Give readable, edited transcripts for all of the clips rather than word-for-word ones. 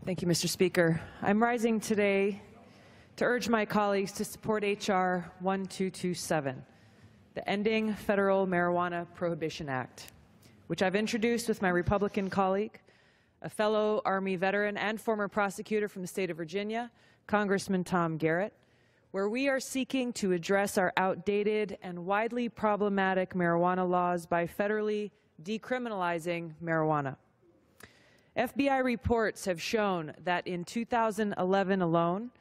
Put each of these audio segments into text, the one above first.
Thank you, Mr. Speaker. I'm rising today to urge my colleagues to support H.R. 1227, the Ending Federal Marijuana Prohibition Act, which I've introduced with my Republican colleague, a fellow Army veteran and former prosecutor from the state of Virginia, Congressman Tom Garrett, where we are seeking to address our outdated and widely problematic marijuana laws by federally decriminalizing marijuana. FBI reports have shown that in 2011 alone,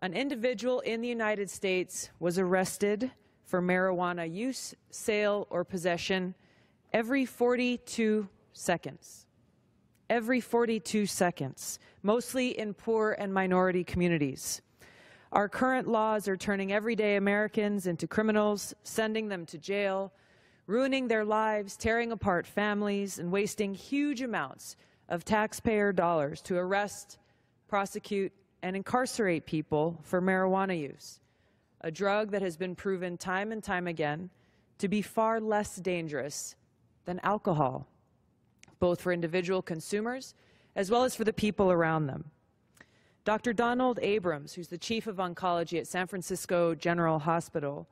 an individual in the United States was arrested for marijuana use, sale, or possession every 42 seconds. Every 42 seconds, mostly in poor and minority communities. Our current laws are turning everyday Americans into criminals, sending them to jail, ruining their lives, tearing apart families, and wasting huge amounts of taxpayer dollars to arrest, prosecute, and incarcerate people for marijuana use, a drug that has been proven time and time again to be far less dangerous than alcohol, both for individual consumers as well as for the people around them. Dr. Donald Abrams, who's the chief of oncology at San Francisco General Hospital,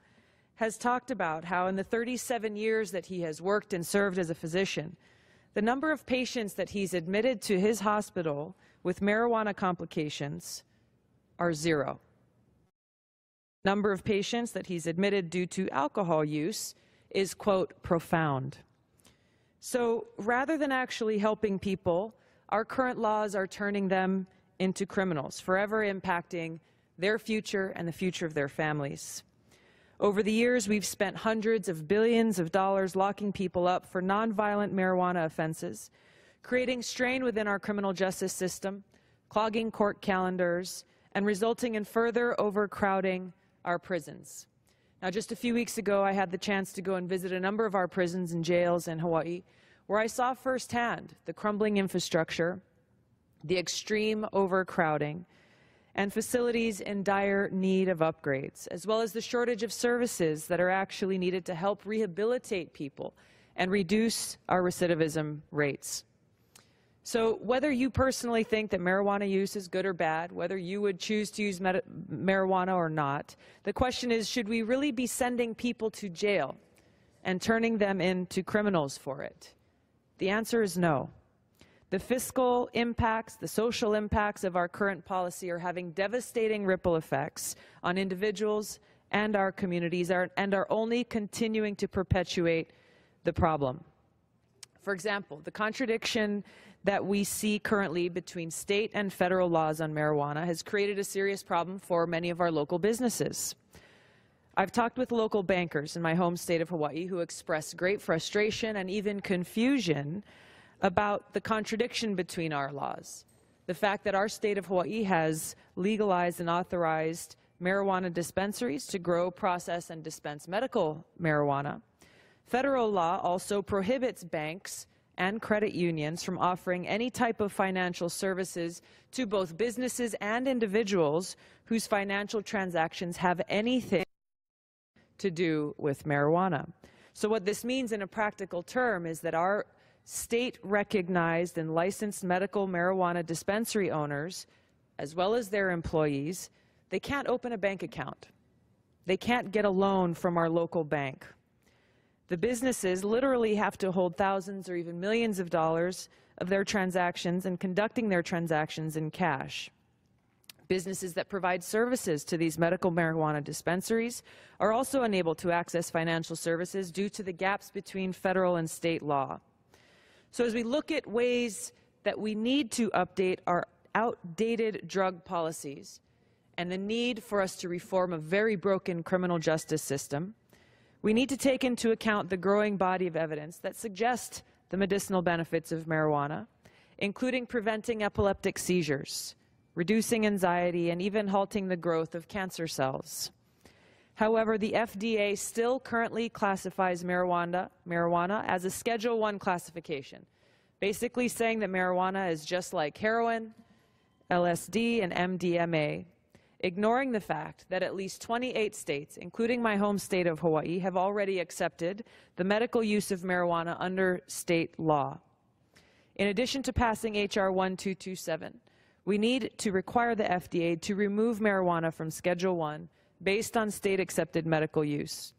has talked about how in the 37 years that he has worked and served as a physician, the number of patients that he's admitted to his hospital with marijuana complications are 0. Number of patients that he's admitted due to alcohol use is, quote, profound. So rather than actually helping people, our current laws are turning them into criminals, forever impacting their future and the future of their families. Over the years, we've spent hundreds of billions of dollars locking people up for nonviolent marijuana offenses, creating strain within our criminal justice system, clogging court calendars, and resulting in further overcrowding our prisons. Now, just a few weeks ago, I had the chance to go and visit a number of our prisons and jails in Hawaii, where I saw firsthand the crumbling infrastructure, the extreme overcrowding, and facilities in dire need of upgrades, as well as the shortage of services that are actually needed to help rehabilitate people and reduce our recidivism rates. So whether you personally think that marijuana use is good or bad, whether you would choose to use marijuana or not, the question is, should we really be sending people to jail and turning them into criminals for it? The answer is no. The fiscal impacts, the social impacts of our current policy are having devastating ripple effects on individuals and our communities and are only continuing to perpetuate the problem. For example, the contradiction that we see currently between state and federal laws on marijuana has created a serious problem for many of our local businesses. I've talked with local bankers in my home state of Hawaii who express great frustration and even confusion about the contradiction between our laws. The fact that our state of Hawaii has legalized and authorized marijuana dispensaries to grow, process, and dispense medical marijuana. Federal law also prohibits banks and credit unions from offering any type of financial services to both businesses and individuals whose financial transactions have anything to do with marijuana. So what this means in a practical term is that our state-recognized and licensed medical marijuana dispensary owners, as well as their employees, they can't open a bank account. They can't get a loan from our local bank. The businesses literally have to hold thousands or even millions of dollars of their transactions and conducting their transactions in cash. Businesses that provide services to these medical marijuana dispensaries are also unable to access financial services due to the gaps between federal and state law. So as we look at ways that we need to update our outdated drug policies and the need for us to reform a very broken criminal justice system, we need to take into account the growing body of evidence that suggests the medicinal benefits of marijuana, including preventing epileptic seizures, reducing anxiety, and even halting the growth of cancer cells. However, the FDA still currently classifies marijuana as a Schedule I classification, basically saying that marijuana is just like heroin, LSD, and MDMA, ignoring the fact that at least 28 states, including my home state of Hawaii, have already accepted the medical use of marijuana under state law. In addition to passing H.R. 1227, We need to require the FDA to remove marijuana from Schedule I based on state-accepted medical use.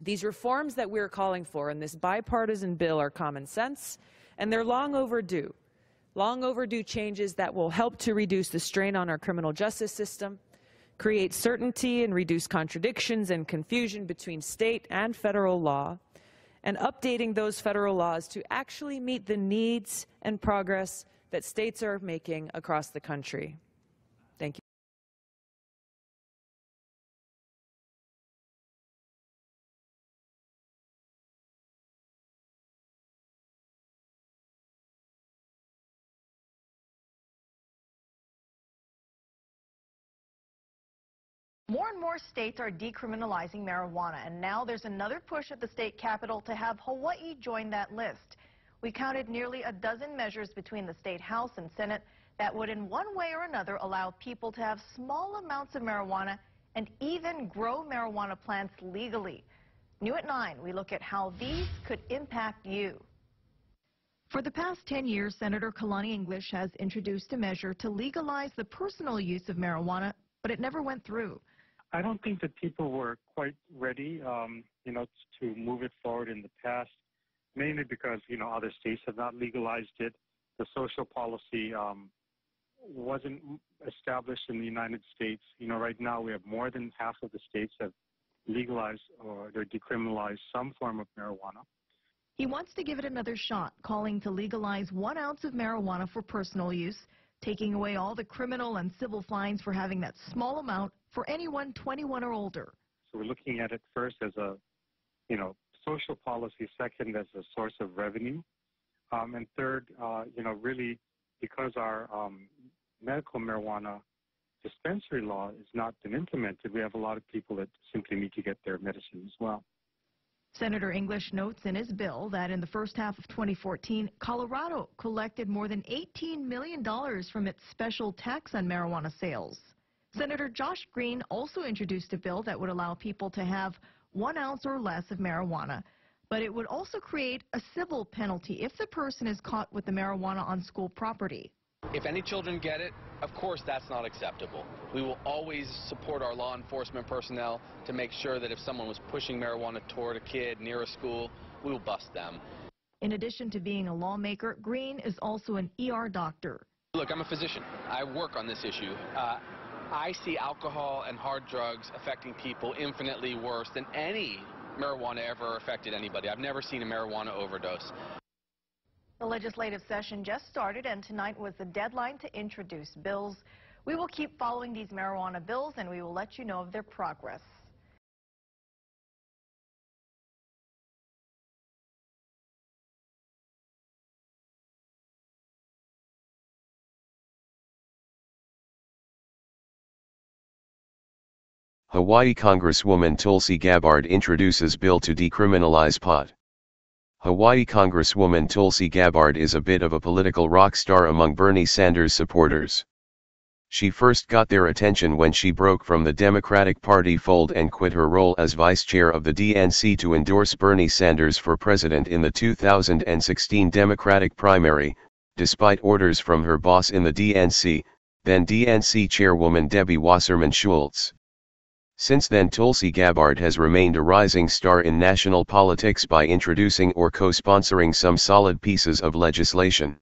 These reforms that we're calling for in this bipartisan bill are common sense, and they're long overdue. Long overdue changes that will help to reduce the strain on our criminal justice system, create certainty and reduce contradictions and confusion between state and federal law, and updating those federal laws to actually meet the needs and progress that states are making across the country. Thank you. More and more states are decriminalizing marijuana, and now there's another push at the state capitol to have Hawaii join that list. We counted nearly a dozen measures between the state House and Senate that would in one way or another allow people to have small amounts of marijuana and even grow marijuana plants legally. New at 9, we look at how these could impact you. For the past 10 years, Senator Kalani English has introduced a measure to legalize the personal use of marijuana, but it never went through. I don't think that people were quite ready, to move it forward in the past, mainly because, other states have not legalized it. The social policy wasn't established in the United States. Right now we have more than half of the states have legalized or they're decriminalized some form of marijuana. He wants to give it another shot, calling to legalize 1 ounce of marijuana for personal use, taking away all the criminal and civil fines for having that small amount for anyone 21 or older. So we're looking at it first as a, social policy, second as a source of revenue, and third, really because our medical marijuana dispensary law has not been implemented, we have a lot of people that simply need to get their medicine as well. Senator English notes in his bill that in the first half of 2014, Colorado collected more than $18 million from its special tax on marijuana sales. Senator Josh Green also introduced a bill that would allow people to have 1 ounce or less of marijuana, but it would also create a civil penalty if the person is caught with the marijuana on school property. If any children get it, of course that's not acceptable. We will always support our law enforcement personnel to make sure that if someone was pushing marijuana toward a kid near a school, we will bust them. In addition to being a lawmaker, Green is also an ER doctor. Look, I'm a physician. I work on this issue. I see alcohol and hard drugs affecting people infinitely worse than any marijuana ever affected anybody. I've never seen a marijuana overdose. The legislative session just started, and tonight was the deadline to introduce bills. We will keep following these marijuana bills, and we will let you know of their progress. Hawaii Congresswoman Tulsi Gabbard introduces bill to decriminalize pot. Hawaii Congresswoman Tulsi Gabbard is a bit of a political rock star among Bernie Sanders supporters. She first got their attention when she broke from the Democratic Party fold and quit her role as vice chair of the DNC to endorse Bernie Sanders for president in the 2016 Democratic primary, despite orders from her boss in the DNC, then DNC chairwoman Debbie Wasserman Schultz. Since then, Tulsi Gabbard has remained a rising star in national politics by introducing or co-sponsoring some solid pieces of legislation.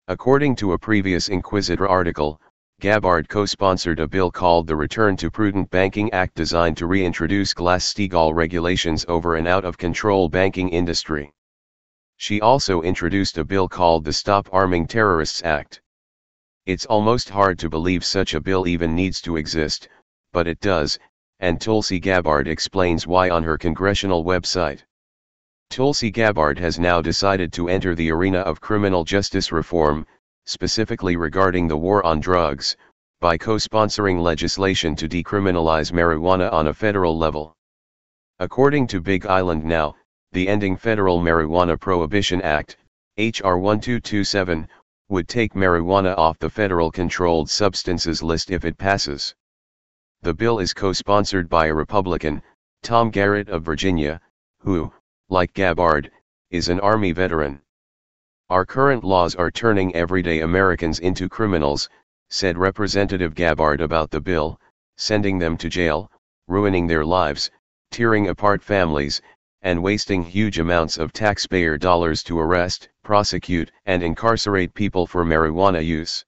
According to a previous Inquisitor article, Gabbard co-sponsored a bill called the Return to Prudent Banking Act designed to reintroduce Glass-Steagall regulations over an out-of-control banking industry. She also introduced a bill called the Stop Arming Terrorists Act. It's almost hard to believe such a bill even needs to exist, but it does, and Tulsi Gabbard explains why on her congressional website. Tulsi Gabbard has now decided to enter the arena of criminal justice reform, specifically regarding the war on drugs, by co-sponsoring legislation to decriminalize marijuana on a federal level. According to Big Island Now, the Ending Federal Marijuana Prohibition Act, H.R. 1227, would take marijuana off the federal controlled substances list if it passes. The bill is co-sponsored by a Republican, Tom Garrett of Virginia, who, like Gabbard, is an Army veteran. Our current laws are turning everyday Americans into criminals, said Representative Gabbard about the bill, sending them to jail, ruining their lives, tearing apart families, and wasting huge amounts of taxpayer dollars to arrest, prosecute, and incarcerate people for marijuana use.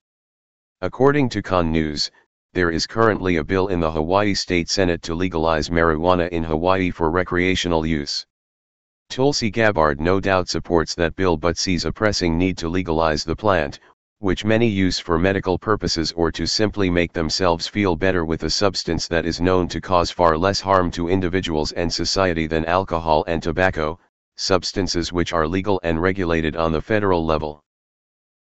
According to Con News, there is currently a bill in the Hawaii State Senate to legalize marijuana in Hawaii for recreational use. Tulsi Gabbard no doubt supports that bill but sees a pressing need to legalize the plant, which many use for medical purposes or to simply make themselves feel better with a substance that is known to cause far less harm to individuals and society than alcohol and tobacco, substances which are legal and regulated on the federal level.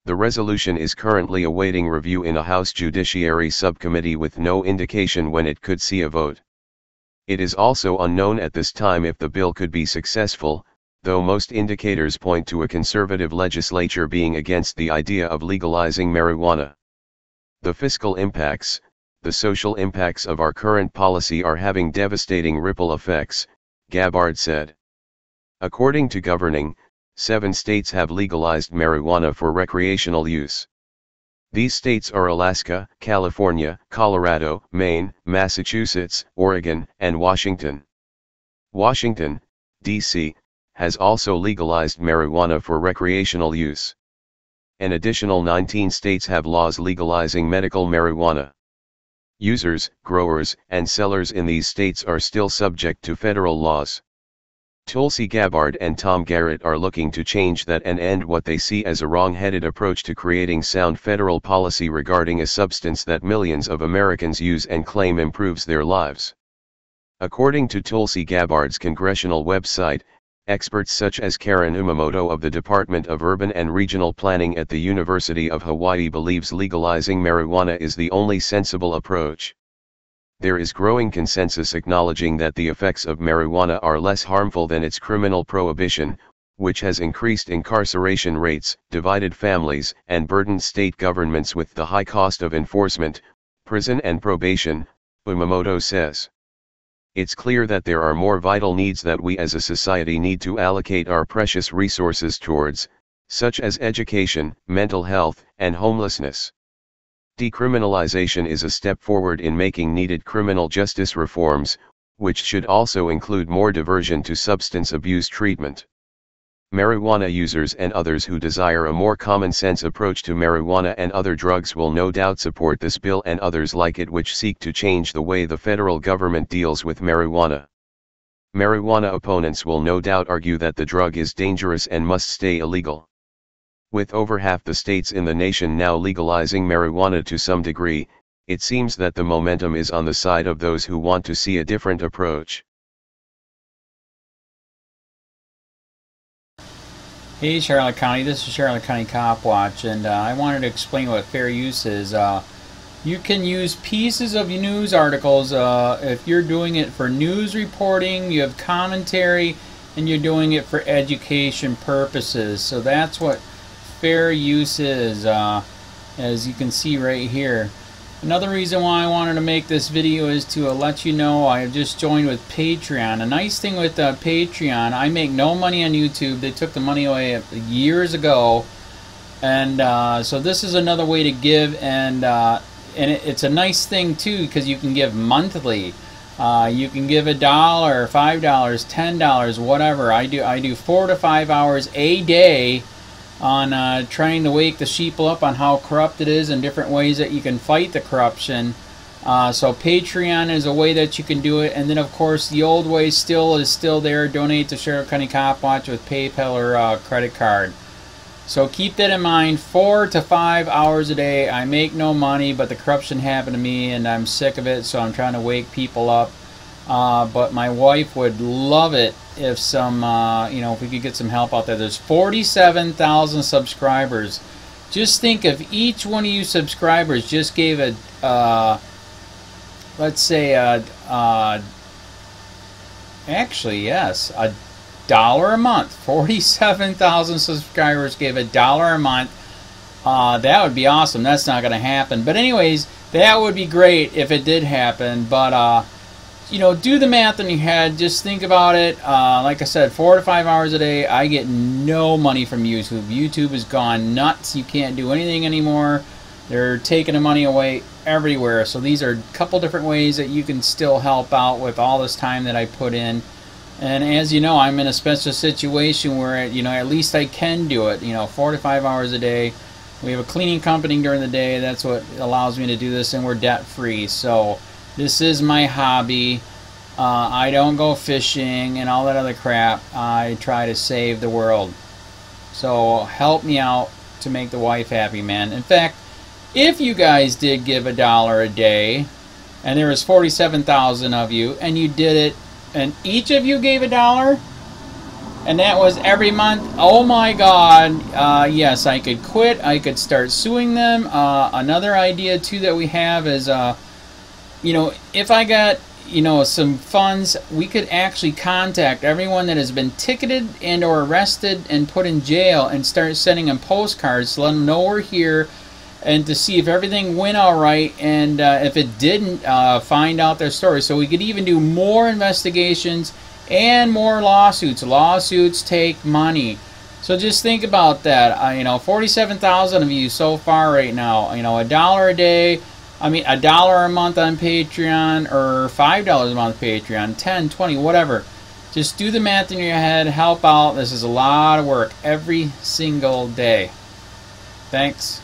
The resolution is currently awaiting review in a House Judiciary Subcommittee with no indication when it could see a vote. It is also unknown at this time if the bill could be successful, though most indicators point to a conservative legislature being against the idea of legalizing marijuana. The fiscal impacts, the social impacts of our current policy are having devastating ripple effects, Gabbard said. According to Governing, 7 states have legalized marijuana for recreational use. These states are Alaska, California, Colorado, Maine, Massachusetts, Oregon, and Washington. Washington, D.C., has also legalized marijuana for recreational use. An additional 19 states have laws legalizing medical marijuana. Users, growers, and sellers in these states are still subject to federal laws. Tulsi Gabbard and Tom Garrett are looking to change that and end what they see as a wrong-headed approach to creating sound federal policy regarding a substance that millions of Americans use and claim improves their lives. According to Tulsi Gabbard's congressional website, experts such as Karen Umamoto of the Department of Urban and Regional Planning at the University of Hawaii believes legalizing marijuana is the only sensible approach. There is growing consensus acknowledging that the effects of marijuana are less harmful than its criminal prohibition, which has increased incarceration rates, divided families, and burdened state governments with the high cost of enforcement, prison and probation, Umamoto says. It's clear that there are more vital needs that we as a society need to allocate our precious resources towards, such as education, mental health, and homelessness. Decriminalization is a step forward in making needed criminal justice reforms, which should also include more diversion to substance abuse treatment. Marijuana users and others who desire a more common-sense approach to marijuana and other drugs will no doubt support this bill and others like it which seek to change the way the federal government deals with marijuana. Marijuana opponents will no doubt argue that the drug is dangerous and must stay illegal. With over half the states in the nation now legalizing marijuana to some degree, it seems that the momentum is on the side of those who want to see a different approach. Hey Charlotte County, this is Charlotte County Cop Watch, and I wanted to explain what fair use is. You can use pieces of news articles if you're doing it for news reporting, you have commentary, and you're doing it for education purposes. So that's what fair use is, as you can see right here. Another reason why I wanted to make this video is to let you know I have just joined with Patreon. A nice thing with Patreon, I make no money on YouTube. They took the money away years ago, and so this is another way to give, and it's a nice thing too because you can give monthly. You can give $1, $5, $10, whatever. I do 4 to 5 hours a day on trying to wake the sheeple up on how corrupt it is and different ways that you can fight the corruption. So Patreon is a way that you can do it, and then of course the old way is still there. Donate to Charlotte County Cop Watch with PayPal or credit card. So keep that in mind. 4 to 5 hours a day. I make no money, but the corruption happened to me and I'm sick of it, so I'm trying to wake people up. But my wife would love it if if we could get some help out there. There's 47,000 subscribers. Just think if each one of you subscribers just gave let's say actually yes, $1 a month. 47,000 subscribers gave $1 a month. That would be awesome. That's not going to happen. But anyways, that would be great if it did happen. But do the math in your head. Just think about it. Like I said, 4 to 5 hours a day. I get no money from YouTube. YouTube has gone nuts. You can't do anything anymore. They're taking the money away everywhere. So these are a couple different ways that you can still help out with all this time that I put in. And as you know, I'm in a special situation where, you know, at least I can do it, you know, 4 to 5 hours a day. We have a cleaning company during the day. That's what allows me to do this, and we're debt free. So this is my hobby. I don't go fishing and all that other crap. I try to save the world. So help me out to make the wife happy, man. In fact, if you guys did give $1 a day, and there was 47,000 of you, and you did it, and each of you gave $1, and that was every month, oh my God, yes, I could quit. I could start suing them. Another idea too that we have is, you know, if I got, you know, some funds, we could actually contact everyone that has been ticketed and or arrested and put in jail and start sending them postcards to let them know we're here, and to see if everything went all right, and if it didn't, find out their story. So we could even do more investigations and more lawsuits. Lawsuits take money. So just think about that. You know, 47,000 of you so far right now, you know, $1 a day, I mean $1 a month on Patreon, or $5 a month Patreon, 10, 20, whatever. Just do the math in your head, help out. This is a lot of work every single day. Thanks.